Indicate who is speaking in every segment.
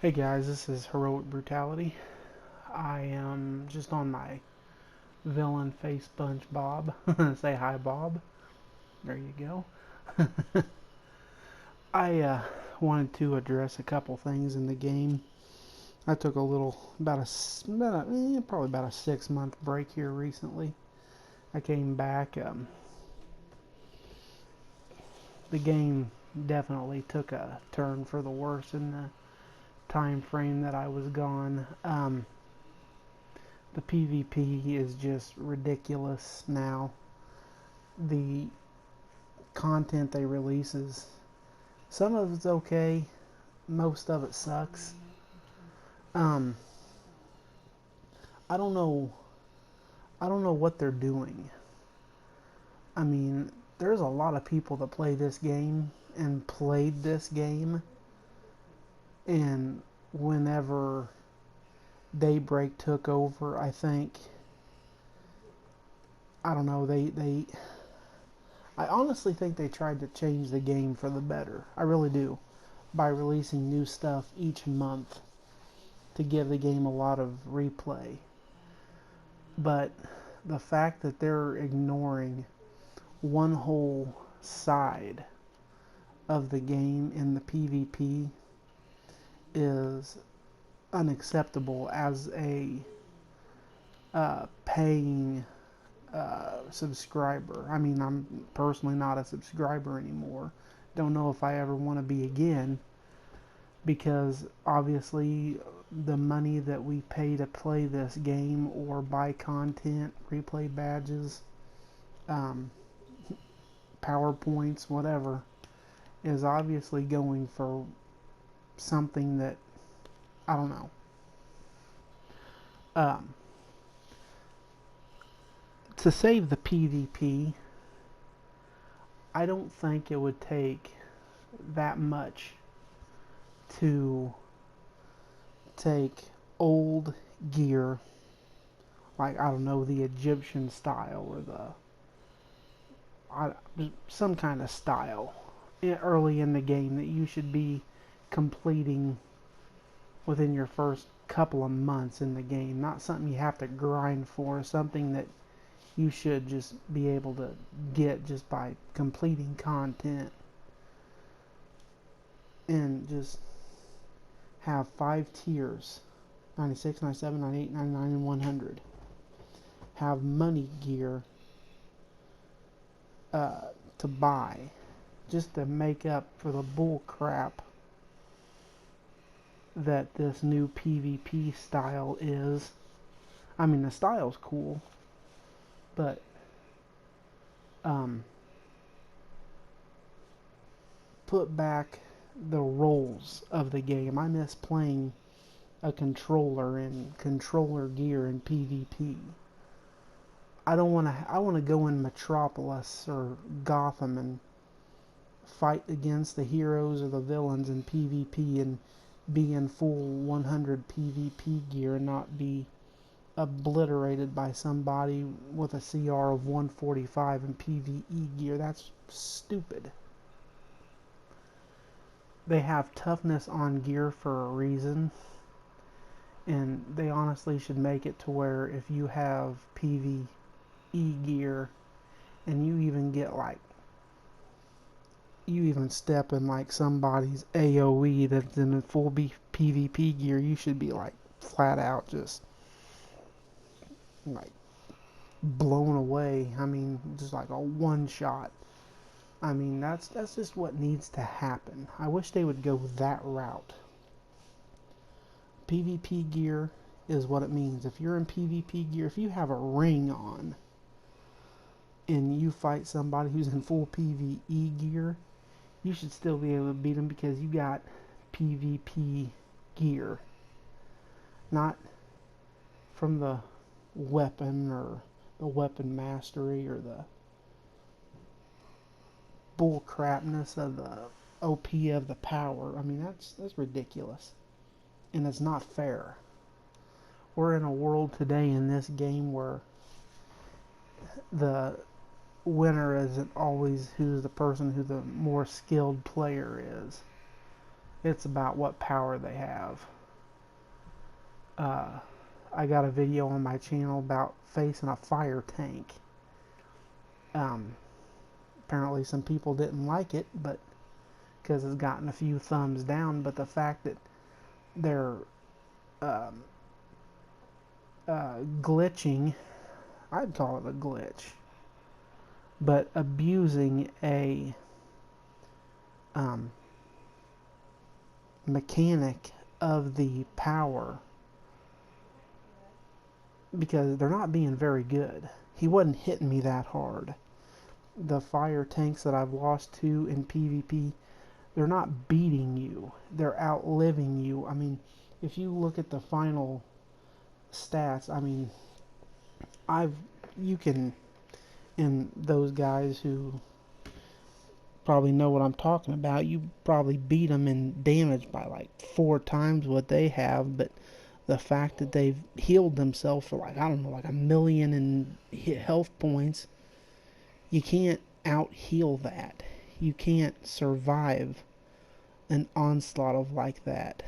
Speaker 1: Hey guys, this is Heroic Brutality. I am just on my villain face bunch Bob. Say hi, Bob. There you go. I wanted to address a couple things in the game. I took a little, probably about a 6 month break here recently. I came back. The game definitely took a turn for the worse in the time frame that I was gone. The PvP is just ridiculous now. The content they release is, some of it's okay, most of it sucks. Um, I don't know. I don't know what they're doing. I mean, there's a lot of people that play this game and played this game, and whenever Daybreak took over, I don't know, I honestly think they tried to change the game for the better. I really do. By releasing new stuff each month to give the game a lot of replay. But the fact that they're ignoring one whole side of the game in the PvP is unacceptable as a paying subscriber. I mean, I'm personally not a subscriber anymore. Don't know if I ever want to be again, because obviously the money that we pay to play this game or buy content, replay badges, um, PowerPoints, whatever, is obviously going for something that, I don't know. Um, to save the PvP, I don't think it would take that much to take old gear, like, I don't know, the Egyptian style or some kind of style early in the game that you should be completing within your first couple of months in the game. Not something you have to grind for, something that you should just be able to get just by completing content, and just have 5 tiers: 96, 97, 98, 99, and 100. Have money gear to buy just to make up for the bull crap that this new PvP style is. I mean, the style's cool, but um, put back the roles of the game. I miss playing a controller and controller gear in PvP. I don't want to. I want to go in Metropolis or Gotham and fight against the heroes or the villains in PvP and be in full 100 PvP gear and not be obliterated by somebody with a CR of 145 in PvE gear. That's stupid. They have toughness on gear for a reason, and they honestly should make it to where if you have PvE gear and you even get like, you even step in like somebody's AoE that's in a full PvP gear, you should be like flat out just like blown away. I mean, just like a one shot. I mean, that's just what needs to happen. I wish they would go that route. PvP gear is what it means. If you're in PvP gear, if you have a ring on and you fight somebody who's in full PvE gear, you should still be able to beat them because you got PvP gear. Not from the weapon or the weapon mastery or the bull crapness of the OP of the power. I mean, that's ridiculous, and it's not fair. We're in a world today in this game where the winner isn't always who's the person who the more skilled player is. It's about what power they have. I got a video on my channel about facing a fire tank. Um, Apparently some people didn't like it, but because it's gotten a few thumbs down. But the fact that they're um, glitching, I'd call it a glitch, but abusing a um, mechanic of the power, because they're not being very good. He wasn't hitting me that hard. The fire tanks that I've lost to in PvP, they're not beating you. They're outliving you. I mean, if you look at the final stats, I mean, you can, and those guys who probably know what I'm talking about, you probably beat them in damage by like 4 times what they have, but the fact that they've healed themselves for like, I don't know, like 1,000,000 in health points, you can't out heal that. You can't survive an onslaught of like that.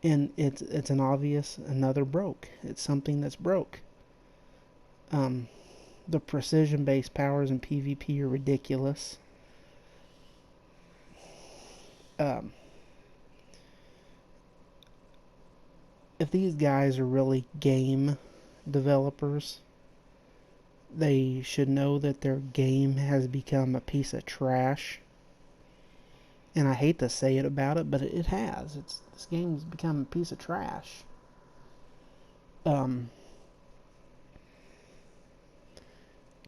Speaker 1: And it's an obvious another broke. It's something that's broke. The precision based powers in PvP are ridiculous. If these guys are really game developers, they should know that their game has become a piece of trash. And I hate to say it about it, but it has. This game's become a piece of trash.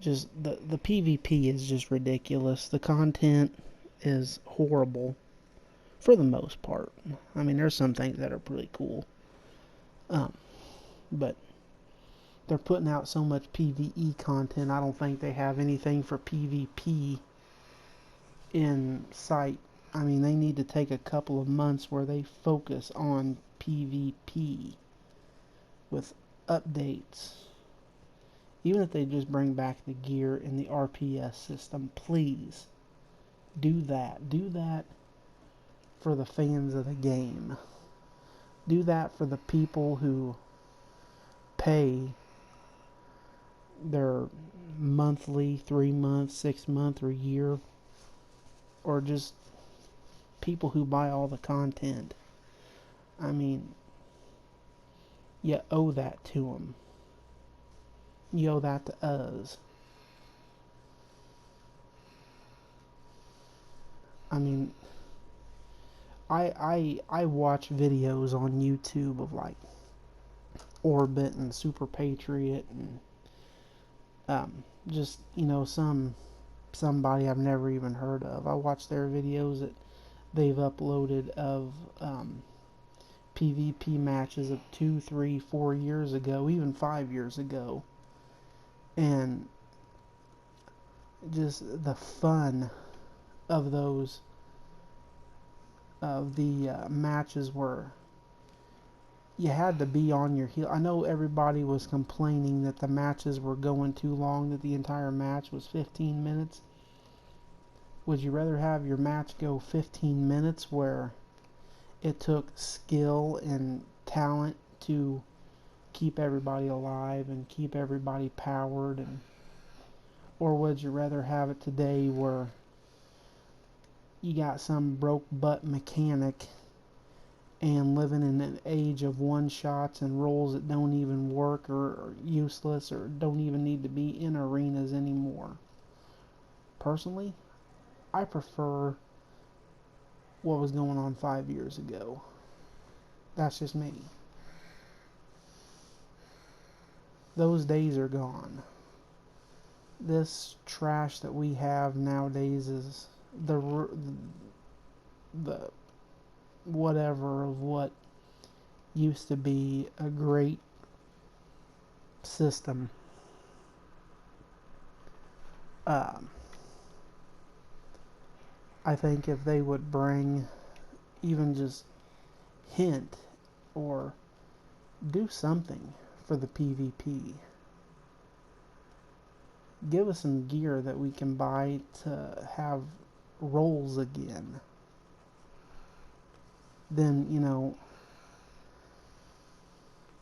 Speaker 1: Just the PvP is just ridiculous. The content is horrible for the most part. I mean, there's some things that are pretty cool. But they're putting out so much PvE content, I don't think they have anything for PvP in sight. I mean, they need to take a couple of months where they focus on PvP with updates. Even if they just bring back the gear in the RPS system, please do that. Do that for the fans of the game. Do that for the people who pay their monthly, 3-month, 6-month, or year, or just people who buy all the content. I mean, you owe that to them. You owe that to us. I mean, I watch videos on YouTube of like Orbit and Super Patriot and just, you know, somebody I've never even heard of. I watch their videos that they've uploaded of PvP matches of 2, 3, 4 years ago, even 5 years ago, and just the fun of those matches were you had to be on your heel. I know everybody was complaining that the matches were going too long, that the entire match was 15 minutes. Would you rather have your match go 15 minutes where it took skill and talent to keep everybody alive and keep everybody powered, or would you rather have it today where you got some broke butt mechanic and living in an age of one-shots and roles that don't even work or are useless or don't even need to be in arenas anymore? Personally, I prefer what was going on 5 years ago. That's just me. Those days are gone. This trash that we have nowadays is the whatever of what used to be a great system. I think if they would bring even just hint or do something for the PvP, give us some gear that we can buy to have roles again. then, you know,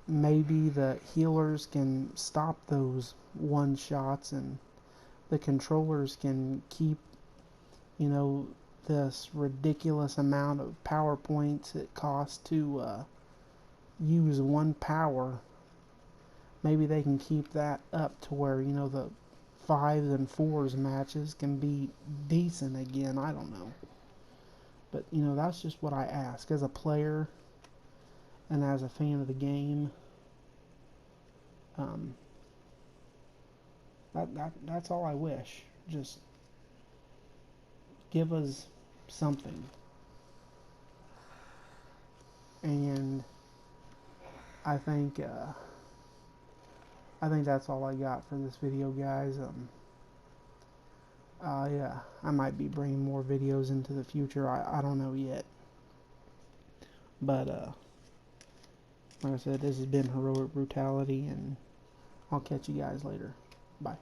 Speaker 1: maybe the healers can stop those one shots and the controllers can keep, you know, this ridiculous amount of power points it costs to use one power. Maybe they can keep that up to where, you know, the 5s and 4s matches can be decent again. I don't know. But, you know, that's just what I ask as a player and as a fan of the game. That's all I wish. Just give us something. And I think that's all I got for this video, guys. Yeah, I might be bringing more videos into the future. I don't know yet. But like I said, this has been Heroic Brutality, and I'll catch you guys later. Bye.